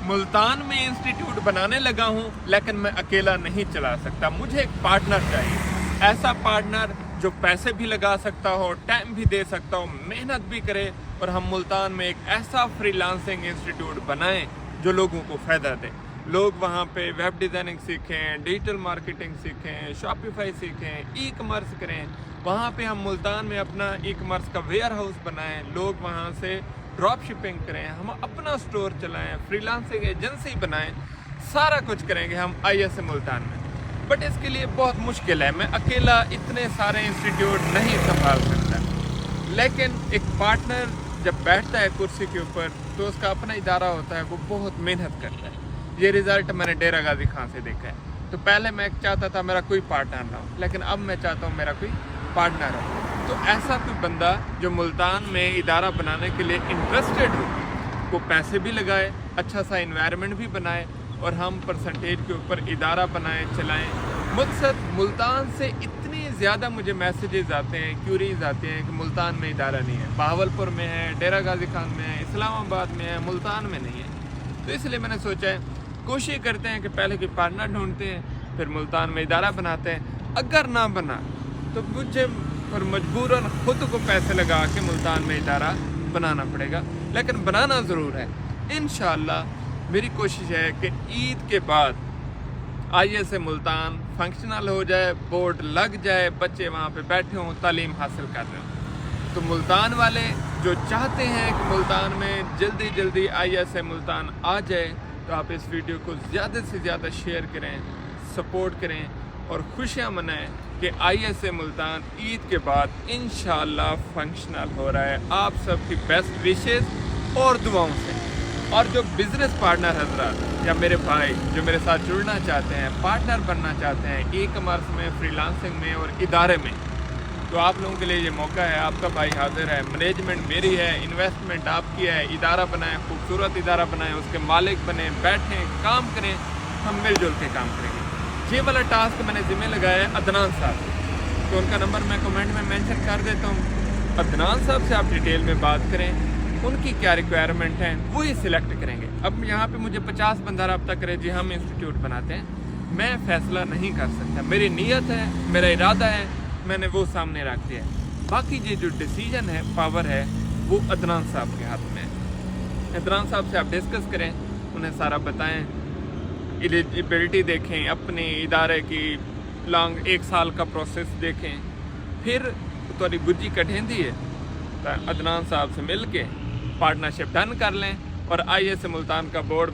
मुल्तान में इंस्टीट्यूट बनाने लगा हूँ, लेकिन मैं अकेला नहीं चला सकता। मुझे एक पार्टनर चाहिए, ऐसा पार्टनर जो पैसे भी लगा सकता हो, टाइम भी दे सकता हो, मेहनत भी करे, और हम मुल्तान में एक ऐसा फ्रीलांसिंग इंस्टीट्यूट बनाएं जो लोगों को फ़ायदा दे। लोग वहाँ पे वेब डिज़ाइनिंग सीखें, डिजिटल मार्केटिंग सीखें, शॉपिफाई सीखें, ई कमर्स करें। वहाँ पे हम मुल्तान में अपना ई कमर्स का वेयर हाउस बनाएं, लोग वहाँ से ड्रॉप शिपिंग करें, हम अपना स्टोर चलाएं, फ्रीलांसिंग एजेंसी बनाएं, सारा कुछ करेंगे हम ISA मुल्तान में। बट इसके लिए बहुत मुश्किल है, मैं अकेला इतने सारे इंस्टीट्यूट नहीं संभाल सकता। लेकिन एक पार्टनर जब बैठता है कुर्सी के ऊपर तो उसका अपना इदारा होता है, वो बहुत मेहनत करता है। ये रिज़ल्ट मैंने डेरा गाजी खान से देखा है। तो पहले मैं चाहता था मेरा कोई पार्टनर ना हो, लेकिन अब मैं चाहता हूँ मेरा कोई पार्टनर हो। तो ऐसा कोई बंदा जो मुल्तान में इदारा बनाने के लिए इंटरेस्टेड हो, वो पैसे भी लगाए, अच्छा सा इन्वायरमेंट भी बनाए, और हम परसेंटेज के ऊपर इदारा बनाएं, चलाएं। मकसद मुल्तान से इतनी ज़्यादा मुझे मैसेजेस आते हैं, क्यूरीज आते हैं कि मुल्तान में इदारा नहीं है, बहावलपुर में है, डेरा गाजी खान में है, इस्लामाबाद में है, मुल्तान में नहीं है। तो इसलिए मैंने सोचा है, कोशिश करते हैं कि पहले कोई पार्टनर ढूंढते हैं, फिर मुल्तान में इदारा बनाते हैं। अगर ना बना तो मुझे पर मजबूरन खुद को पैसे लगा के मुल्तान में इदारा बनाना पड़ेगा, लेकिन बनाना ज़रूर है। इंशाअल्लाह मेरी कोशिश है कि ईद के बाद ISA मुल्तान फंक्शनल हो जाए, बोर्ड लग जाए, बच्चे वहाँ पे बैठे हों, तालीम हासिल कर रहे हों। तो मुल्तान वाले जो चाहते हैं कि मुल्तान में जल्दी जल्दी ISA मुल्तान आ जाए, तो आप इस वीडियो को ज़्यादा से ज़्यादा शेयर करें, सपोर्ट करें, और खुशियाँ मनाएं कि ISA मुल्तान ईद के बाद इंशाअल्लाह फंक्शनल हो रहा है। आप सबकी बेस्ट विशेस और दुआओं से। और जो बिज़नेस पार्टनर हजरात या मेरे भाई जो मेरे साथ जुड़ना चाहते हैं, पार्टनर बनना चाहते हैं ई कमर्स में, फ्रीलांसिंग में और इदारे में, तो आप लोगों के लिए ये मौका है। आपका भाई हाजिर है, मैनेजमेंट मेरी है, इन्वेस्टमेंट आपकी है। इदारा बनाएं, खूबसूरत इदारा बनाएं, उसके मालिक बने, बैठें, काम करें, हम मिलजुल के काम करेंगे। ये वाला टास्क मैंने ज़िम्मे लगाया है अदनान साहब, तो उनका नंबर मैं कमेंट में मेंशन कर देता हूँ। अदनान साहब से आप डिटेल में बात करें, उनकी क्या रिक्वायरमेंट है वही सिलेक्ट करेंगे। अब यहाँ पे मुझे 50 बंदा रब्ता करे जी हम इंस्टीट्यूट बनाते हैं, मैं फ़ैसला नहीं कर सकता। मेरी नीयत है, मेरा इरादा है, मैंने वो सामने रख दिया है। बाकी ये जो डिसीजन है, पावर है, वो अदनान साहब के हाथ में है। अदनान साहब से आप डिस्कस करें, उन्हें सारा बताएं, एलिजिबिलिटी देखें, अपने इदारे की लॉन्ग 1 साल का प्रोसेस देखें, फिर थोड़ी गुज्जी कठेंदी है तो अदनान साहब से मिल के पार्टनरशिप डन कर लें, और ISA मुल्तान का बोर्ड